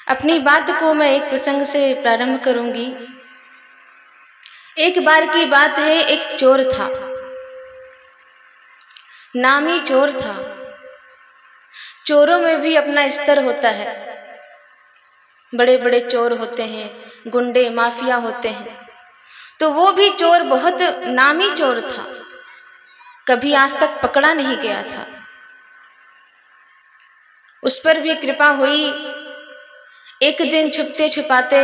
अपनी बात को मैं एक प्रसंग से प्रारंभ करूंगी। एक बार की बात है, एक चोर था, नामी चोर था। चोरों में भी अपना स्तर होता है। बड़े बड़े चोर होते हैं, गुंडे माफिया होते हैं, तो वो भी चोर बहुत नामी चोर था। कभी आज तक पकड़ा नहीं गया था। उस पर भी कृपा हुई। एक दिन छुपते छुपाते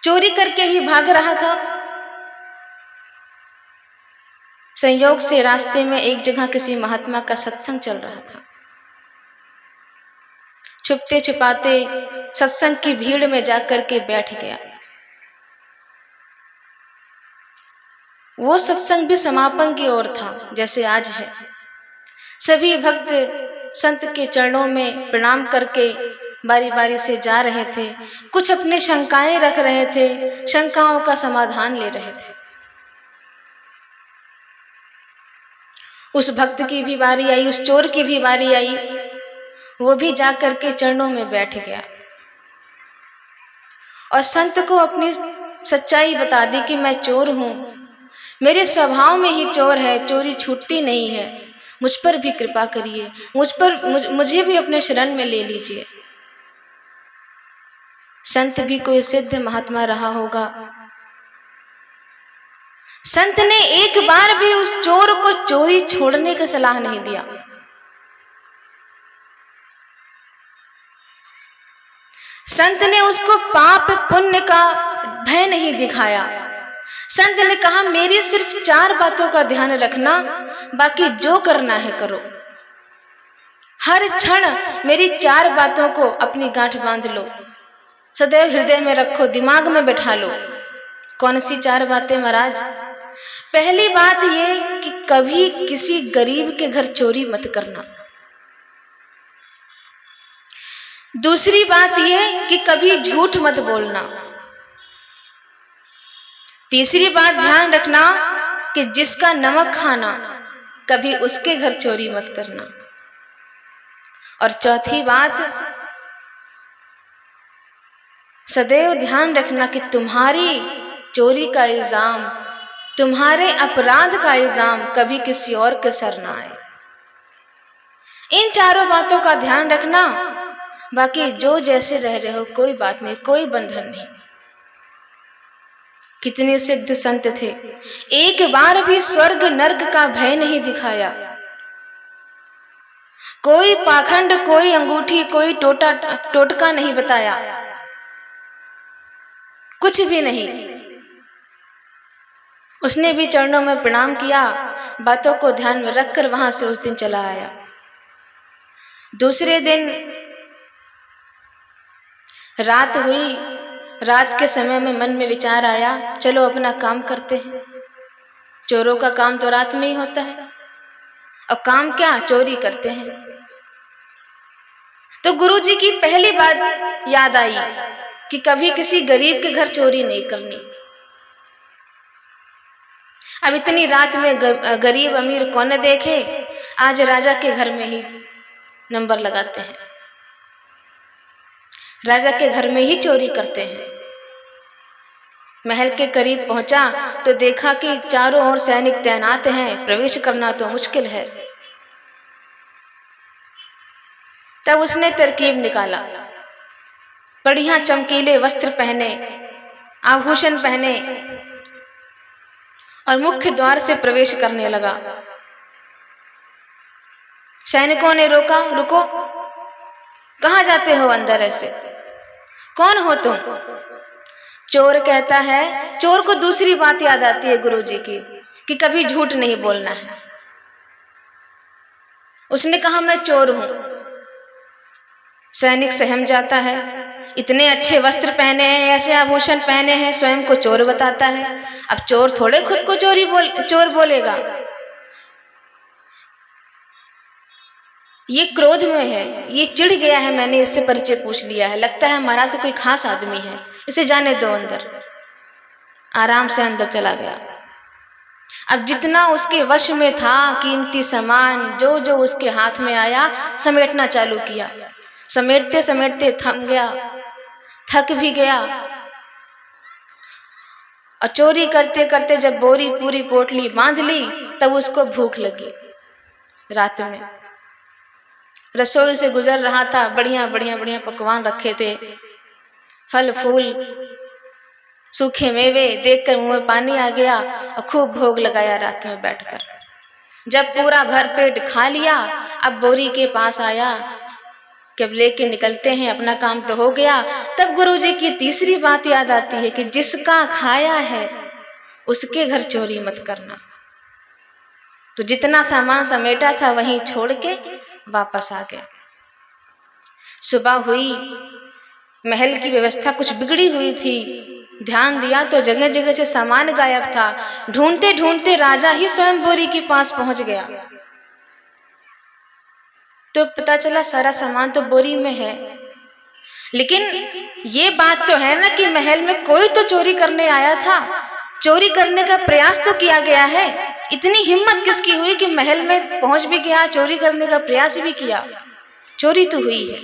चोरी करके ही भाग रहा था। संयोग से रास्ते में एक जगह किसी महात्मा का सत्संग चल रहा था। छुपते छुपाते सत्संग की भीड़ में जाकर के बैठ गया। वो सत्संग भी समापन की ओर था, जैसे आज है। सभी भक्त संत के चरणों में प्रणाम करके बारी बारी से जा रहे थे। कुछ अपने शंकाएं रख रहे थे, शंकाओं का समाधान ले रहे थे। उस भक्त की भी बारी आई, उस चोर की भी बारी आई। वो भी जा करके चरणों में बैठ गया और संत को अपनी सच्चाई बता दी कि मैं चोर हूं, मेरे स्वभाव में ही चोर है, चोरी छूटती नहीं है, मुझ पर भी कृपा करिए, मुझे भी अपने शरण में ले लीजिए। संत भी कोई सिद्ध महात्मा रहा होगा। संत ने एक बार भी उस चोर को चोरी छोड़ने की सलाह नहीं दिया। संत ने उसको पाप पुण्य का भय नहीं दिखाया। संत ने कहा, मेरी सिर्फ 4 बातों का ध्यान रखना, बाकी जो करना है करो। हर क्षण मेरी 4 बातों को अपनी गांठ बांध लो, सदैव हृदय में रखो, दिमाग में बैठा लो। कौन सी 4 बातें महाराज? पहली बात ये कि कभी किसी गरीब के घर चोरी मत करना। दूसरी बात ये कि कभी झूठ मत बोलना। तीसरी बात ध्यान रखना कि जिसका नमक खाना, कभी उसके घर चोरी मत करना। और चौथी बात, सदैव ध्यान रखना कि तुम्हारी चोरी का इल्जाम, तुम्हारे अपराध का इल्जाम कभी किसी और के सर ना आए। इन 4 बातों का ध्यान रखना, बाकी जो जैसे रह रहे हो कोई बात नहीं, कोई बंधन नहीं। कितने सिद्ध संत थे, एक बार भी स्वर्ग नर्क का भय नहीं दिखाया। कोई पाखंड, कोई अंगूठी, कोई टोटका नहीं बताया, कुछ भी नहीं। उसने भी चरणों में प्रणाम किया, बातों को ध्यान में रखकर वहां से उस दिन चला आया। दूसरे दिन रात हुई। रात के समय में मन में विचार आया, चलो अपना काम करते हैं। चोरों का काम तो रात में ही होता है, और काम क्या, चोरी करते हैं। तो गुरुजी की पहली बात याद आई कि कभी किसी गरीब के घर चोरी नहीं करनी। अब इतनी रात में गरीब अमीर कौन देखे, आज राजा के घर में ही नंबर लगाते हैं, राजा के घर में ही चोरी करते हैं। महल के करीब पहुंचा तो देखा कि चारों ओर सैनिक तैनात हैं, प्रवेश करना तो मुश्किल है। तब उसने तरकीब निकाला। बढ़िया चमकीले वस्त्र पहने, आभूषण पहने और मुख्य द्वार से प्रवेश करने लगा। सैनिकों ने रोका, रुको, कहाँ जाते हो अंदर ऐसे, कौन हो तुम? चोर कहता है। चोर को दूसरी बात याद आती है गुरुजी की कि कभी झूठ नहीं बोलना है। उसने कहा, मैं चोर हूं। सैनिक सहम जाता है, इतने अच्छे वस्त्र पहने हैं, ऐसे आभूषण पहने हैं, स्वयं को चोर बताता है। अब चोर थोड़े खुद को चोर बोलेगा। ये क्रोध में है, ये चिढ़ गया है, मैंने इससे परिचय पूछ लिया है, लगता है महाराज को कोई खास आदमी है, इसे जाने दो अंदर। आराम से अंदर चला गया। अब जितना उसके वश में था कीमती सामान, जो जो उसके हाथ में आया समेटना चालू किया। समेटते समेटते थम गया, थक भी गया। और चोरी करते करते जब बोरी पूरी पोटली बांध ली तब उसको भूख लगी। रात में रसोई से गुजर रहा था, बढ़िया बढ़िया बढ़िया पकवान रखे थे, फल फूल सूखे मेवे, देखकर मुंह में पानी आ गया और खूब भोग लगाया रात में बैठकर। जब पूरा भरपेट खा लिया, अब बोरी के पास आया कि अब लेके निकलते हैं, अपना काम तो हो गया। तब गुरुजी की तीसरी बात याद आती है कि जिसका खाया है उसके घर चोरी मत करना। तो जितना सामान समेटा था वहीं छोड़ के वापस आ गया। सुबह हुई, महल की व्यवस्था कुछ बिगड़ी हुई थी। ध्यान दिया तो जगह जगह से सामान गायब था। ढूंढते ढूंढते राजा ही स्वयं बोरी के पास पहुंच गया तो पता चला सारा सामान तो बोरी में है। लेकिन ये बात तो है ना कि महल में कोई तो चोरी करने आया था, चोरी करने का प्रयास तो किया गया है। इतनी हिम्मत किसकी हुई कि महल में पहुंच भी गया, चोरी करने का प्रयास भी किया। चोरी तो हुई है।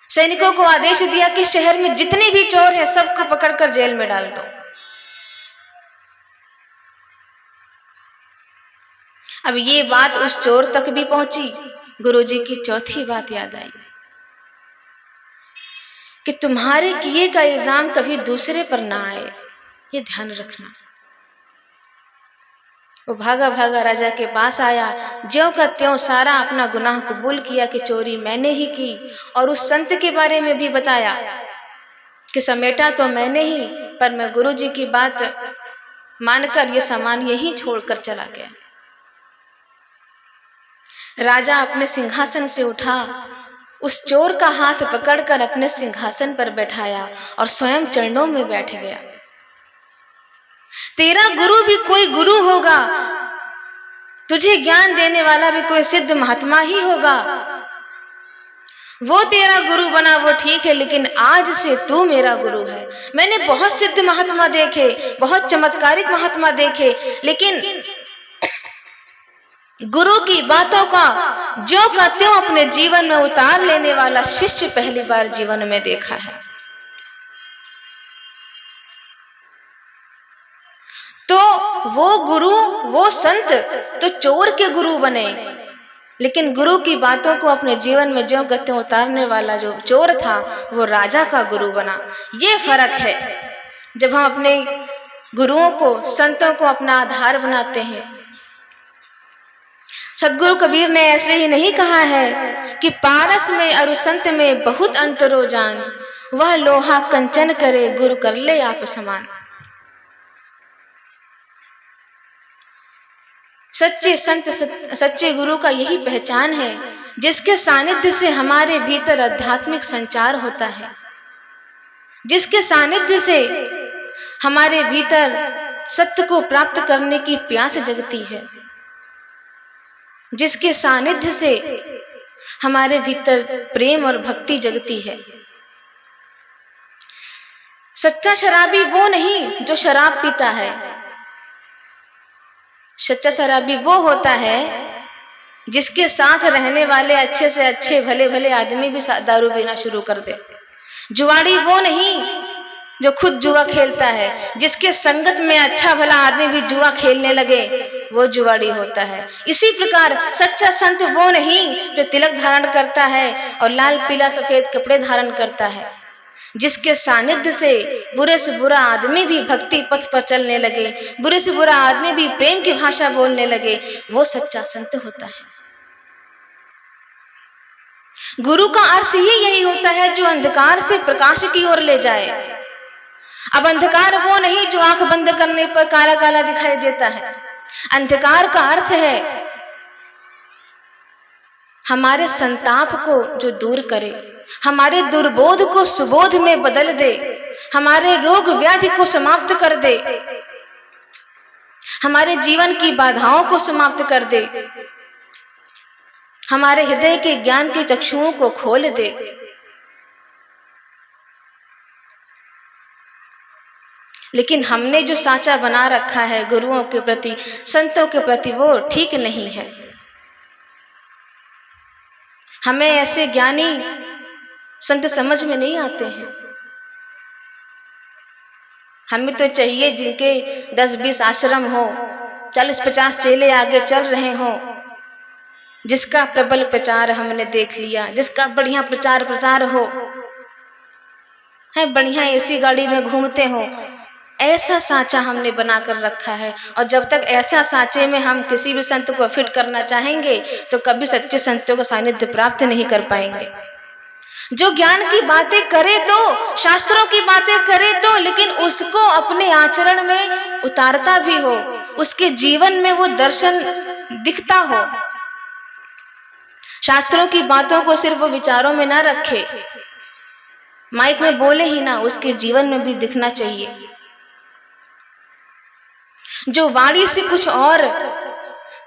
सैनिकों को आदेश दिया कि शहर में जितने भी चोर हैं सबको पकड़कर जेल में डाल दो। अब ये बात उस चोर तक भी पहुंची। गुरुजी की चौथी बात याद आई कि तुम्हारे किए का इल्जाम कभी दूसरे पर ना आए, ये ध्यान रखना। वो भागा भागा राजा के पास आया, ज्यों का त्यों सारा अपना गुनाह कबूल किया कि चोरी मैंने ही की, और उस संत के बारे में भी बताया कि समेटा तो मैंने ही, पर मैं गुरुजी की बात मानकर ये सामान यहीं छोड़कर चला गया। राजा अपने सिंहासन से उठा, उस चोर का हाथ पकड़कर अपने सिंहासन पर बैठाया और स्वयं चरणों में बैठ गया। तेरा गुरु भी कोई गुरु होगा, तुझे ज्ञान देने वाला भी कोई सिद्ध महात्मा ही होगा। वो तेरा गुरु बना वो ठीक है, लेकिन आज से तू मेरा गुरु है। मैंने बहुत सिद्ध महात्मा देखे, बहुत चमत्कारिक महात्मा देखे, लेकिन गुरु की बातों का ज्यों का त्यों अपने जीवन में उतार लेने वाला शिष्य पहली बार जीवन में देखा है। तो वो गुरु, वो संत तो चोर के गुरु बने, लेकिन गुरु की बातों को अपने जीवन में ज्यों का त्यों उतारने वाला जो चोर था वो राजा का गुरु बना। ये फर्क है जब हम अपने गुरुओं को, संतों को अपना आधार बनाते हैं। सदगुरु कबीर ने ऐसे ही नहीं कहा है कि पारस में और संत में बहुत अंतरो जान, वह लोहा कंचन करे गुरु कर ले आप समान। सच्चे संत, सच्चे गुरु का यही पहचान है, जिसके सानिध्य से हमारे भीतर आध्यात्मिक संचार होता है, जिसके सानिध्य से हमारे भीतर सत्य को प्राप्त करने की प्यास जगती है, जिसके सानिध्य से हमारे भीतर प्रेम और भक्ति जगती है। सच्चा शराबी वो नहीं जो शराब पीता है, सच्चा शराबी वो होता है जिसके साथ रहने वाले अच्छे से अच्छे भले भले आदमी भी दारू पीना शुरू कर दे। जुआड़ी वो नहीं जो खुद जुआ खेलता है, जिसके संगत में अच्छा भला आदमी भी जुआ खेलने लगे वो जुआड़ी होता है। इसी प्रकार सच्चा संत वो नहीं जो तिलक धारण करता है और लाल पीला सफेद कपड़े धारण करता है, जिसके सानिध्य से बुरे से बुरा आदमी भी भक्ति पथ पर चलने लगे, बुरे से बुरा आदमी भी प्रेम की भाषा बोलने लगे, वो सच्चा संत होता है। गुरु का अर्थ ही यही होता है जो अंधकार से प्रकाश की ओर ले जाए। अब अंधकार वो नहीं जो आंख बंद करने पर काला काला दिखाई देता है। अंधकार का अर्थ है हमारे संताप को जो दूर करे, हमारे दुर्बोध को सुबोध में बदल दे, हमारे रोग व्याधि को समाप्त कर दे, हमारे जीवन की बाधाओं को समाप्त कर दे, हमारे हृदय के ज्ञान के चक्षुओं को खोल दे। लेकिन हमने जो साँचा बना रखा है गुरुओं के प्रति, संतों के प्रति, वो ठीक नहीं है। हमें ऐसे ज्ञानी संत समझ में नहीं आते हैं। हमें तो चाहिए जिनके 10-20 आश्रम हो, 40-50 चेले आगे चल रहे हों, जिसका प्रबल प्रचार हमने देख लिया, जिसका बढ़िया प्रचार प्रसार हो, है बढ़िया एसी गाड़ी में घूमते हो, ऐसा सांचा हमने बनाकर रखा है। और जब तक ऐसा सांचे में हम किसी भी संत को फिट करना चाहेंगे तो कभी सच्चे संतों का सानिध्य प्राप्त नहीं कर पाएंगे। जो ज्ञान की बातें करे तो, शास्त्रों की बातें करे तो, लेकिन उसको अपने आचरण में उतारता भी हो, उसके जीवन में वो दर्शन दिखता हो। शास्त्रों की बातों को सिर्फ वो विचारों में ना रखे, माइक में बोले ही ना, उसके जीवन में भी दिखना चाहिए। जो वाणी से कुछ और,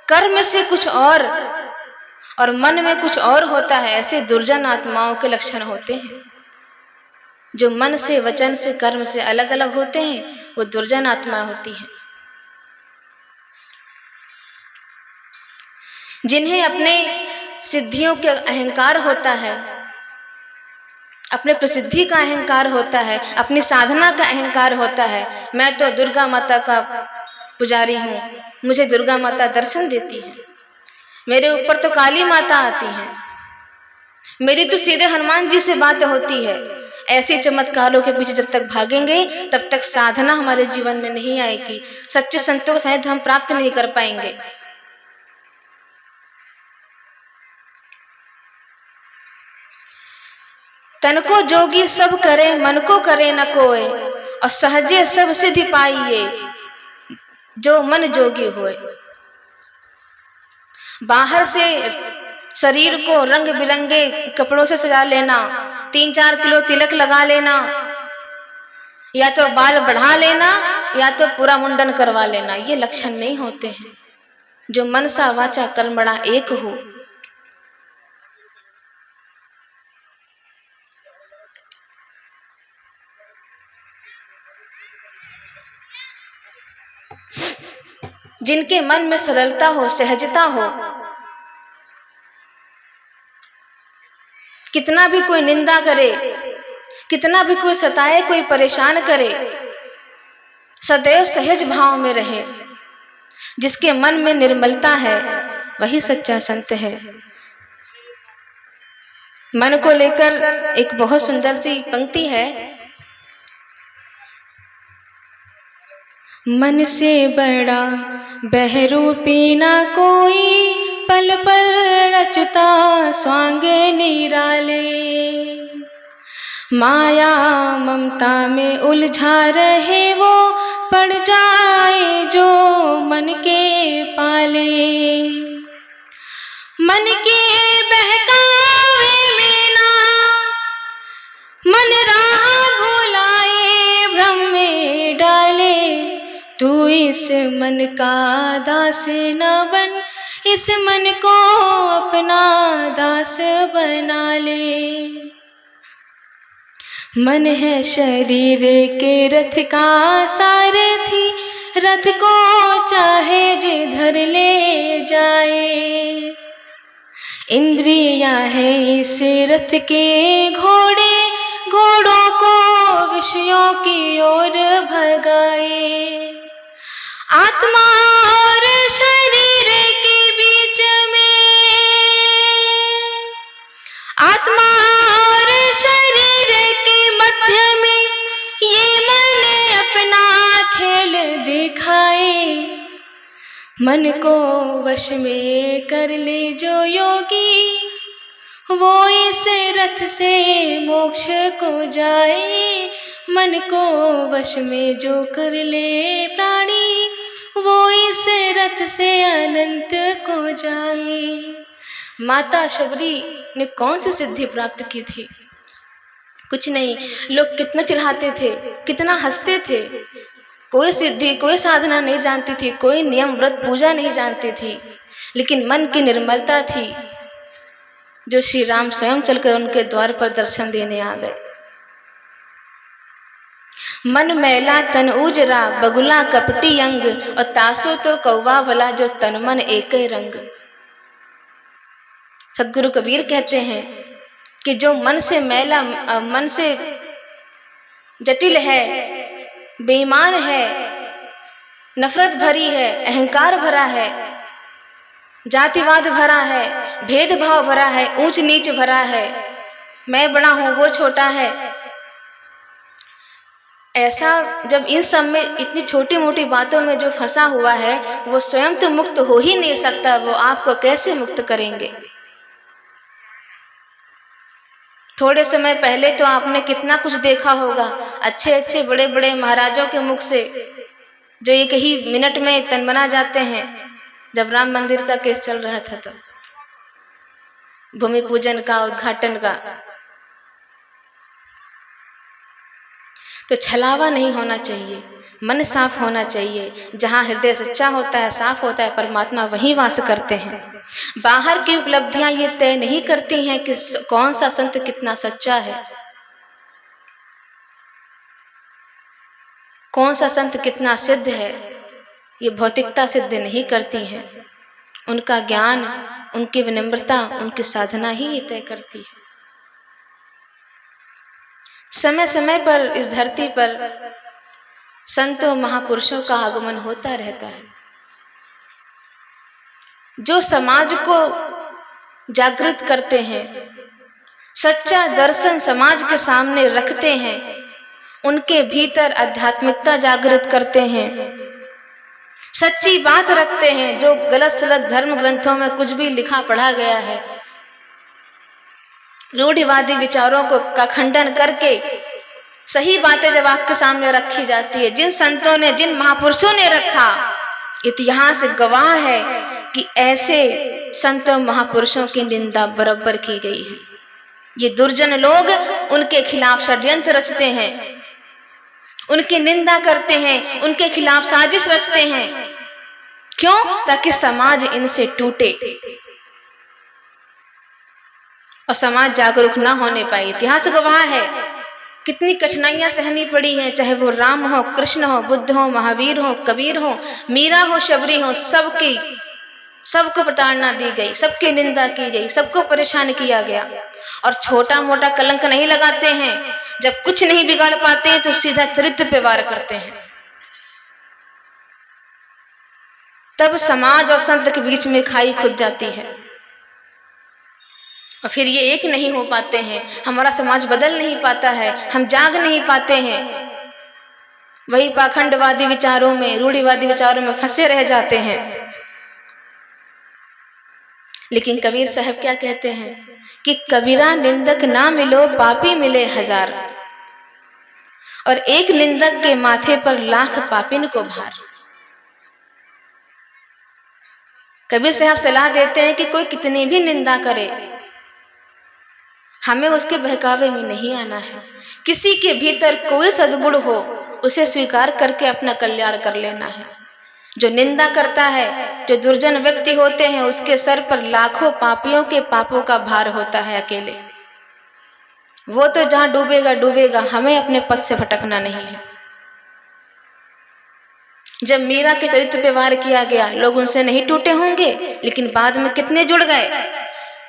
कर्म से कुछ और मन में कुछ और होता है, ऐसे दुर्जन आत्माओं के लक्षण होते हैं। जो मन से, वचन से, कर्म से अलग अलग होते हैं, वो दुर्जन आत्मा होती हैं। जिन्हें अपने सिद्धियों के अहंकार होता है, अपने प्रसिद्धि का अहंकार होता है, अपनी साधना का अहंकार होता है। मैं तो दुर्गा माता का पुजारी हूँ, मुझे दुर्गा माता दर्शन देती है, मेरे ऊपर तो काली माता आती है, मेरी तो सीधे हनुमान जी से बात होती है। ऐसे चमत्कारों के पीछे जब तक भागेंगे तब तक साधना हमारे जीवन में नहीं आएगी, सच्चे संतों का सानिध्य हम प्राप्त नहीं कर पाएंगे। तन को जोगी सब करे, मन को करे न कोय, और सहजे सब सिद्धि पाइए जो मन जोगी होए। बाहर से शरीर को रंग बिरंगे कपड़ों से सजा लेना, 3-4 किलो तिलक लगा लेना, या तो बाल बढ़ा लेना या तो पूरा मुंडन करवा लेना, ये लक्षण नहीं होते हैं। जो मन सा वाचा कर्मणा एक हो। जिनके मन में सरलता हो, सहजता हो, कितना भी कोई निंदा करे, कितना भी कोई सताए, कोई परेशान करे, सदैव सहज भाव में रहे, जिसके मन में निर्मलता है वही सच्चा संत है। मन को लेकर एक बहुत सुंदर सी पंक्ति है। मन से बड़ा बहरूपी ना कोई, पल पल रचता स्वांग निराले। माया ममता में उलझा रहे वो, पड़ जाए जो मन के पाले। मन के बहकावे में ना मन राह भुलाए, भ्रम में डाले। तू इस मन का दास न बन, इस मन को अपना दास बना ले। मन है शरीर के रथ का सारथी, रथ को चाहे जिधर ले जाए। इंद्रियां है इस रथ के घोड़े, घोड़ों को विषयों की ओर भगाए। आत्मा और शरीर के बीच में, आत्मा और शरीर के मध्य में, ये मन अपना खेल दिखाए। मन को वश में कर ले जो योगी, वो इस रथ से मोक्ष को जाए। मन को वश में जो कर ले प्राणी, वो इस रथ से अनंत को जाए। माता शबरी ने कौन सी सिद्धि प्राप्त की थी? कुछ नहीं। लोग कितना चिढ़ाते थे, कितना हंसते थे। कोई सिद्धि, कोई साधना नहीं जानती थी, कोई नियम व्रत पूजा नहीं जानती थी, लेकिन मन की निर्मलता थी जो श्री राम स्वयं चलकर उनके द्वार पर दर्शन देने आ गए। मन मैला तन उजरा, बगुला कपटी अंग, और तासो तो कौवा वाला जो तन मन एक रंग। सदगुरु कबीर कहते हैं कि जो मन से मैला, मन से जटिल है, बेईमान है, नफरत भरी है, अहंकार भरा है, जातिवाद भरा है, भेदभाव भरा है, ऊंच नीच भरा है, मैं बड़ा हूं वो छोटा है, ऐसा जब इन सब में इतनी छोटी मोटी बातों में जो फंसा हुआ है, वो स्वयं तो मुक्त हो ही नहीं सकता, वो आपको कैसे मुक्त करेंगे। थोड़े समय पहले तो आपने कितना कुछ देखा होगा, अच्छे अच्छे बड़े बड़े महाराजों के मुख से, जो एक ही मिनट में तनमना जाते हैं। जब राम मंदिर का केस चल रहा था, तो भूमि पूजन का, उद्घाटन का, तो छलावा नहीं होना चाहिए, मन साफ होना चाहिए। जहाँ हृदय सच्चा होता है, साफ होता है, परमात्मा वहीं वास करते हैं। बाहर की उपलब्धियां ये तय नहीं करती हैं कि कौन सा संत कितना सच्चा है, कौन सा संत कितना सिद्ध है, ये भौतिकता सिद्ध नहीं करती हैं। उनका ज्ञान, उनकी विनम्रता, उनकी साधना ही ये तय करती है। समय समय पर इस धरती पर संतों महापुरुषों का आगमन होता रहता है, जो समाज को जागृत करते हैं, सच्चा दर्शन समाज के सामने रखते हैं, उनके भीतर आध्यात्मिकता जागृत करते हैं, सच्ची बात रखते हैं। जो गलत सलत धर्म ग्रंथों में कुछ भी लिखा पढ़ा गया है, रूढ़िवादी विचारों का खंडन करके सही बातें जब आपके सामने रखी जाती है, जिन संतों ने, जिन महापुरुषों ने रखा, इतिहास गवाह है कि ऐसे संतों महापुरुषों की निंदा बराबर की गई है। ये दुर्जन लोग उनके खिलाफ षड्यंत्र रचते हैं, उनकी निंदा करते हैं, उनके खिलाफ साजिश रचते हैं। क्यों? ताकि समाज इनसे टूटे और समाज जागरूक ना होने पाए। इतिहास गवाह है कितनी कठिनाइयां सहनी पड़ी हैं, चाहे वो राम हो, कृष्ण हो, बुद्ध हो, महावीर हो, कबीर हो, मीरा हो, शबरी हो, सबको प्रताड़ना दी गई, सबकी निंदा की गई, सबको परेशान किया गया। और छोटा मोटा कलंक नहीं लगाते हैं, जब कुछ नहीं बिगाड़ पाते हैं तो सीधा चरित्र पे वार करते हैं। तब समाज और संत के बीच में खाई खुद जाती है और फिर ये एक नहीं हो पाते हैं, हमारा समाज बदल नहीं पाता है, हम जाग नहीं पाते हैं, वही पाखंडवादी विचारों में, रूढ़िवादी विचारों में फंसे रह जाते हैं। लेकिन कबीर साहब क्या कहते हैं कि कबीरा निंदक ना मिलो, पापी मिले हजार, और एक निंदक के माथे पर लाख पापिन को भार। कबीर साहब सलाह देते हैं कि कोई कितनी भी निंदा करे, हमें उसके बहकावे में नहीं आना है। किसी के भीतर कोई सद्गुण हो, उसे स्वीकार करके अपना कल्याण कर लेना है। जो निंदा करता है, जो दुर्जन व्यक्ति होते हैं, उसके सर पर लाखों पापियों के पापों का भार होता है अकेले। वो तो जहां डूबेगा डूबेगा, हमें अपने पथ से भटकना नहीं है। जब मीरा के चरित्र पे वार किया गया, लोग उनसे नहीं टूटे होंगे, लेकिन बाद में कितने जुड़ गए।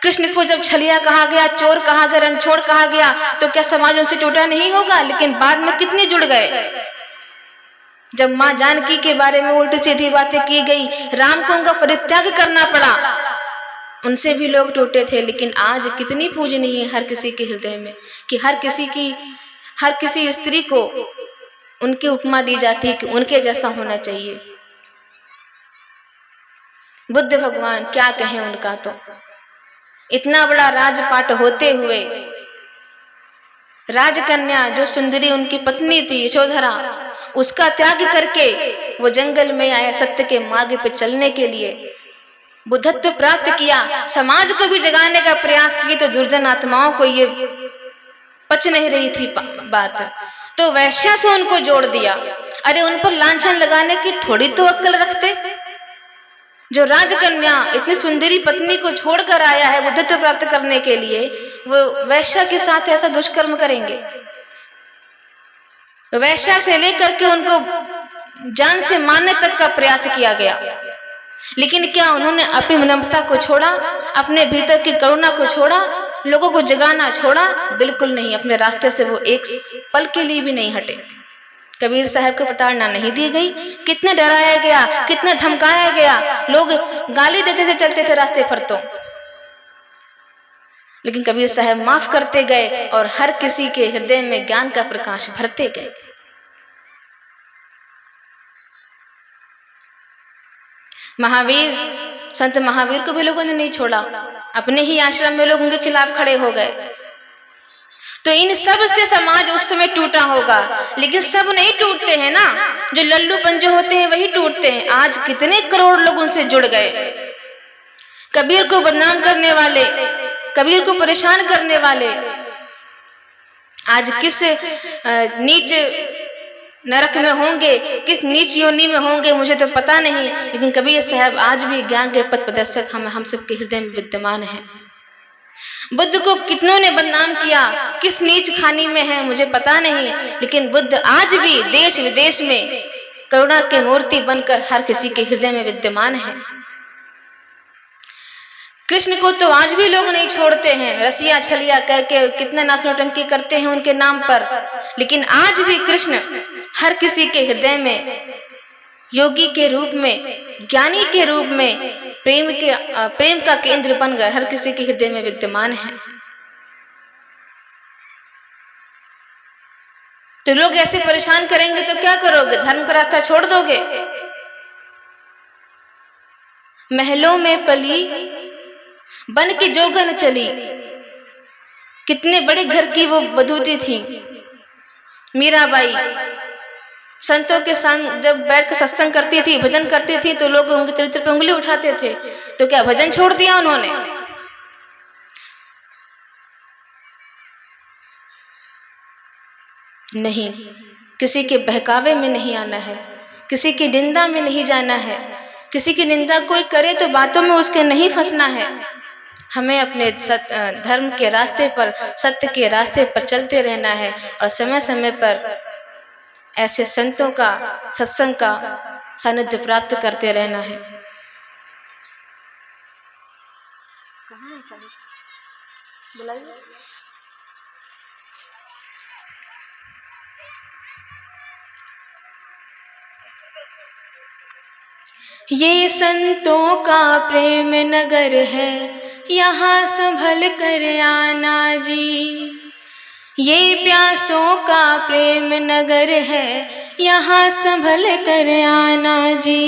कृष्ण को जब छलिया कहा गया, चोर कहा गया, रंगछोड़ कहा गया, तो क्या समाज उनसे टूटा नहीं होगा? लेकिन बाद में कितने जुड़ गए। जब माँ जानकी के बारे में उल्टी सीधी बातें की गई, राम को उनका परित्याग करना पड़ा, उनसे भी लोग टूटे थे। लेकिन आज कितनी पूजनीय है हर किसी के हृदय में कि हर किसी स्त्री को उनकी उपमा दी जाती है कि उनके जैसा होना चाहिए। बुद्ध भगवान क्या कहें उनका, तो इतना बड़ा राजपाट होते हुए राजकन्या जो सुंदरी उनकी पत्नी थी यशोधरा, उसका त्याग करके वो जंगल में आया सत्य के मार्ग पे चलने के लिए, बुद्धत्व प्राप्त किया, समाज को भी जगाने का प्रयास किए, तो दुर्जन आत्माओं को ये पच नहीं रही थी बात, तो वैश्या से उनको जोड़ दिया। अरे उन पर लांछन लगाने की थोड़ी तो अक्ल रखते। जो राजकन्या इतनी सुंदरी पत्नी को छोड़कर आया है बुद्धत्व प्राप्त करने के लिए, वो वैश्या के साथ ऐसा दुष्कर्म करेंगे? वैश्या से लेकर के उनको जान से मारने तक का प्रयास किया गया। लेकिन क्या उन्होंने अपनी विनम्रता को छोड़ा, अपने भीतर की करुणा को छोड़ा, लोगों को जगाना छोड़ा? बिल्कुल नहीं। अपने रास्ते से वो एक पल के लिए भी नहीं हटे। कबीर साहब को प्रताड़ना नहीं दी गई, कितने डराया गया, कितने धमकाया गया, लोग गाली देते थे चलते थे रास्ते पर तो, लेकिन कबीर साहब माफ करते गए और हर किसी के हृदय में ज्ञान का प्रकाश भरते गए। महावीर, संत महावीर को भी लोगों ने नहीं छोड़ा, अपने ही आश्रम में लोग उनके खिलाफ खड़े हो गए। तो इन सब से समाज उस समय टूटा होगा, लेकिन सब नहीं टूटते हैं ना, जो लल्लूपन जो होते हैं वही टूटते हैं। आज कितने करोड़ लोग उनसे जुड़ गए। कबीर को बदनाम करने वाले, कबीर को परेशान करने वाले आज किस नीच नरक में होंगे, किस नीच योनि में होंगे मुझे तो पता नहीं, लेकिन कबीर साहब आज भी ज्ञान के पथ प्रदर्शक हम सबके हृदय में विद्यमान हैं। बुद्ध को कितनों ने बदनाम किया, किस नीच खानी में है मुझे पता नहीं, लेकिन बुद्ध आज भी देश विदेश में करुणा के मूर्ति बनकर हर किसी के हृदय में विद्यमान है। कृष्ण को तो आज भी लोग नहीं छोड़ते हैं, रसिया छलिया कह के कितने नाच नौटंकी करते हैं उनके नाम पर, लेकिन आज भी कृष्ण हर किसी के हृदय में योगी के रूप में, ज्ञानी के रूप में, प्रेम का केंद्र बनकर हर किसी के हृदय में विद्यमान है। तो लोग ऐसे परेशान करेंगे तो क्या करोगे? धर्म का रास्ता छोड़ दोगे? महलों में पली बन के जोगन चली, कितने बड़े घर की वो बधूटी थी मीराबाई। संतों के संग जब बैठकर सत्संग करती थी, भजन करती थी, तो लोग उनके चरित्र पर उंगली उठाते थे। तो क्या भजन छोड़ दिया उन्होंने? नहीं, किसी के बहकावे में नहीं आना है, किसी की निंदा में नहीं जाना है। किसी की निंदा कोई करे तो बातों में उसके नहीं फंसना है। हमें अपने धर्म के रास्ते पर, सत्य के रास्ते पर चलते रहना है और समय समय पर ऐसे संतों का, सत्संग का सानिध्य प्राप्त करते रहना है। कहाँ है सानिध्य? बुलाइए। ये संतों का प्रेम नगर है, यहाँ संभल कर आना जी। ये प्यासों का प्रेम नगर है, यहाँ संभल कर आना जी।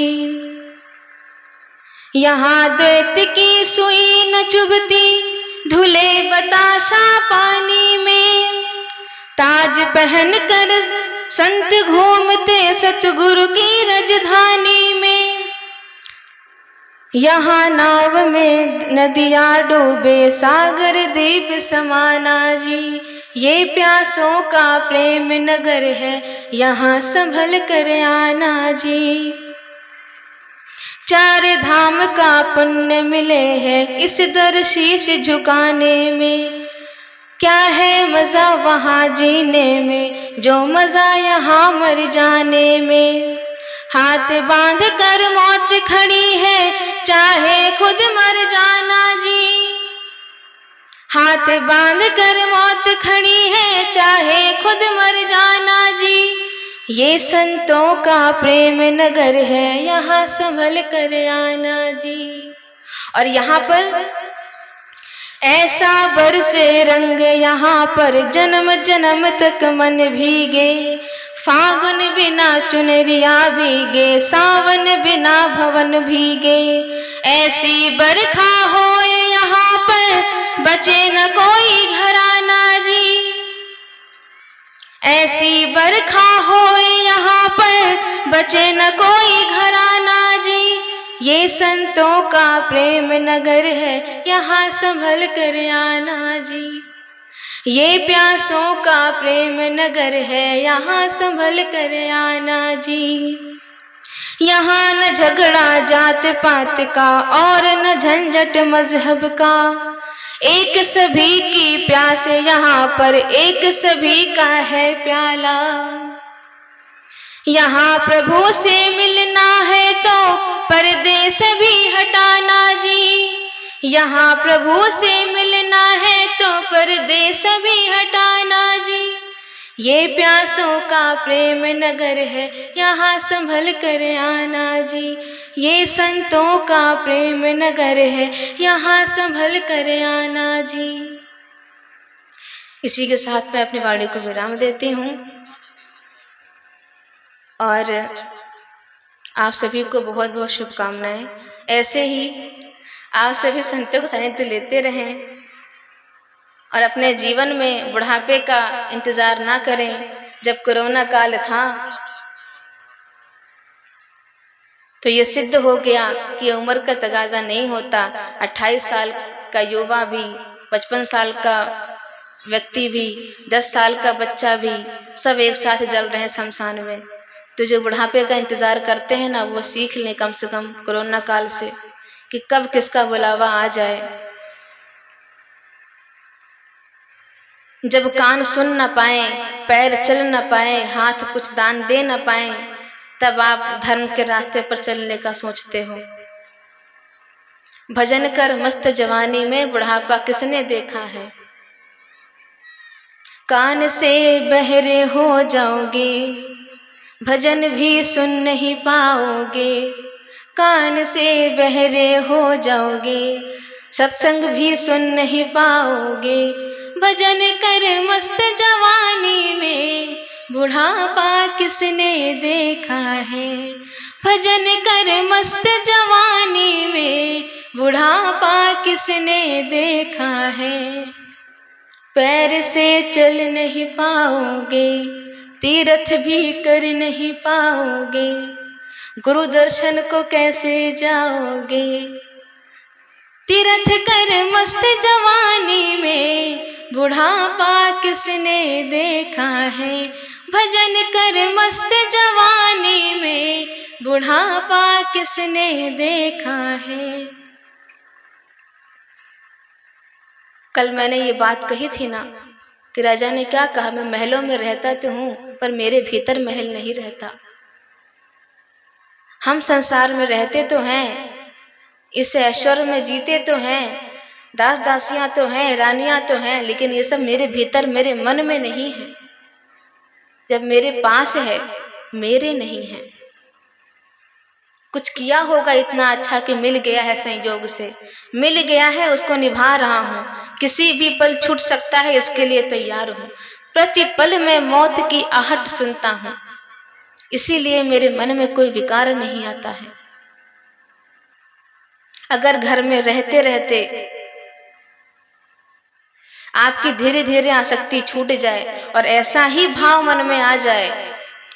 यहाँ द्वैत की सुई न चुभती, धुले बताशा पानी में। ताज पहन कर संत घूमते सतगुरु की राजधानी में। यहाँ नाव में नदियाँ डूबे, सागर दीप समाना जी। ये प्यासों का प्रेम नगर है, यहाँ संभल कर आना जी। चार धाम का पुण्य मिले है इस दर शीश झुकाने में। क्या है मजा वहाँ जीने में, जो मजा यहाँ मर जाने में। हाथ बांध कर मौत खड़ी है, चाहे खुद मर जाना जी। हाथ बांध कर मौत खड़ी है, चाहे खुद मर जाना जी। ये संतों का प्रेम नगर है, यहाँ संभल कर आना जी। और यहाँ पर ऐसा बरसे रंग, यहाँ पर जन्म जन्म तक मन भीगे। फागुन बिना चुनरिया भीगे, सावन बिना भवन भीगे। ऐसी बरखा होए यहाँ पर, बचे न कोई घराना जी। ऐसी बरखा होए यहाँ पर, बचे न कोई घराना जी। ये संतों का प्रेम नगर है, यहाँ संभल कर आना जी। ये प्यासों का प्रेम नगर है, यहाँ संभल कर आना जी। यहाँ न झगड़ा जात पात का और न झंझट मजहब का। एक सभी की प्यास यहाँ पर, एक सभी का है प्याला। यहाँ प्रभु से मिलना है तो परदेश भी हटाना जी। यहाँ प्रभु से मिलना है तो परदेश भी हटाना जी। ये प्यासों का प्रेम नगर है, यहाँ संभल कर आना जी। ये संतों का प्रेम नगर है, यहाँ संभल कर आना जी। इसी के साथ मैं अपनी वाणी को विराम देती हूँ और आप सभी को बहुत बहुत शुभकामनाएं। ऐसे ही आप सभी संतों का सानिध्य लेते रहें और अपने जीवन में बुढ़ापे का इंतजार ना करें। जब कोरोना काल था तो ये सिद्ध हो गया कि उम्र का तगाजा नहीं होता। 28 साल का युवा भी, 55 साल का व्यक्ति भी, 10 साल का बच्चा भी, सब एक साथ जल रहे हैं शमशान में। तो जो बुढ़ापे का इंतजार करते हैं ना, वो सीख लें कम से कम कोरोना काल से कि कब किसका बुलावा आ जाए। जब कान सुन न पाए, पैर चल न पाए, हाथ कुछ दान दे न पाए, तब आप धर्म के रास्ते पर चलने का सोचते हो। भजन कर मस्त जवानी में बुढ़ापा किसने देखा है। कान से बहरे हो जाओगे, भजन भी सुन नहीं पाओगे। कान से बहरे हो जाओगे, सत्संग भी सुन नहीं पाओगे। भजन कर मस्त जवानी में बुढ़ापा किसने देखा है। भजन कर मस्त जवानी में बुढ़ापा किसने देखा है। पैर से चल नहीं पाओगे, तीर्थ भी कर नहीं पाओगे। गुरु दर्शन को कैसे जाओगे। तीर्थ कर मस्त जवानी में बुढ़ापा किसने देखा है। भजन कर मस्त जवानी में बुढ़ापा किसने देखा है। कल मैंने ये बात कही थी ना कि राजा ने क्या कहा, मैं महलों में रहता तो हूँ पर मेरे भीतर महल नहीं रहता। हम संसार में रहते तो हैं, इस ऐश्वर्य में जीते तो हैं, दास दासियां तो हैं, रानियां तो हैं, लेकिन ये सब मेरे भीतर मेरे मन में नहीं है। जब मेरे पास है, मेरे नहीं है। कुछ किया होगा इतना अच्छा कि मिल गया है, संयोग से मिल गया है, उसको निभा रहा हूँ। किसी भी पल छूट सकता है, इसके लिए तैयार हूँ। प्रति पल में मौत की आहट सुनता हूँ, इसीलिए मेरे मन में कोई विकार नहीं आता है। अगर घर में रहते रहते आपकी धीरे धीरे आसक्ति छूट जाए और ऐसा ही भाव मन में आ जाए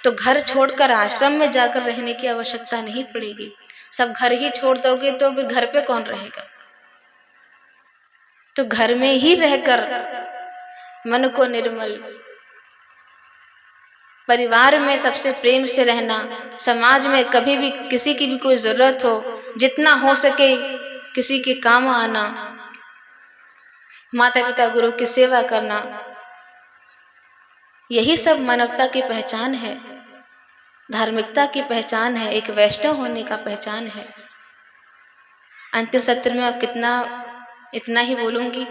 तो घर छोड़कर आश्रम में जाकर रहने की आवश्यकता नहीं पड़ेगी। सब घर ही छोड़ दोगे तो फिर घर पे कौन रहेगा। तो घर में ही रहकर मन को निर्मल, परिवार में सबसे प्रेम से रहना, समाज में कभी भी किसी की भी कोई जरूरत हो, जितना हो सके किसी के काम आना, माता पिता गुरु की सेवा करना, यही सब मानवता की पहचान है, धार्मिकता की पहचान है, एक वैष्णव होने का पहचान है। अंतिम सत्र में अब इतना ही बोलूंगी।